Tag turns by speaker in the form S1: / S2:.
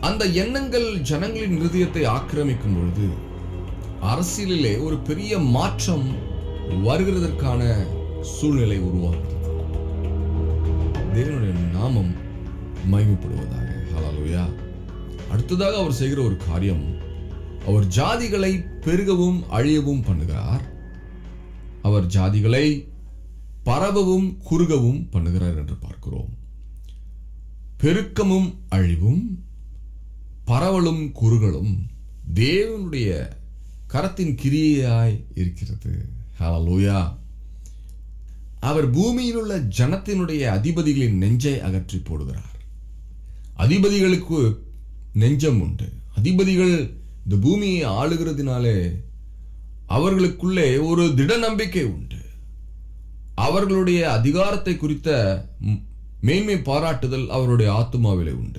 S1: அந்த எண்ணங்கள் ஜனங்களின் இருதயத்தை ஆக்கிரமிக்கும் பொழுது அரசியலிலே ஒரு பெரிய மாற்றம் வருகிறதற்கான சூழ்நிலை உருவாகிறது. தேவனுடைய நாமம் மகிமைப்படுவதாக. ஹல்லேலூயா. அடுத்ததாக அவர் செய்கிற ஒரு காரியம், அவர் ஜாதிகளை பெருகவும் அழியவும் பண்ணுகிறார். அவர் ஜாதிகளை பரவவும் குறுகவும் பண்ணுகிறார் என்று பார்க்கிறோம். பெருக்கமும் அழிவும் பரவலும் குறுகளும் தேவனுடைய கரத்தின் கிரியையாய் இருக்கிறது. ஹல்லேலூயா. அவர் பூமியில் உள்ள ஜனத்தினுடைய அதிபதிகளின் நெஞ்சை அகற்றி போடுகிறார். அதிபதிகளுக்கு நெஞ்சம் உண்டு. அதிபதிகள் இந்த பூமியை ஆளுகிறதுனாலே அவர்களுக்குள்ளே ஒரு திட நம்பிக்கை உண்டு. அவர்களுடைய அதிகாரத்தை குறித்த மேன்மை பாராட்டுதல் அவருடைய ஆத்துமாவிலே உண்டு.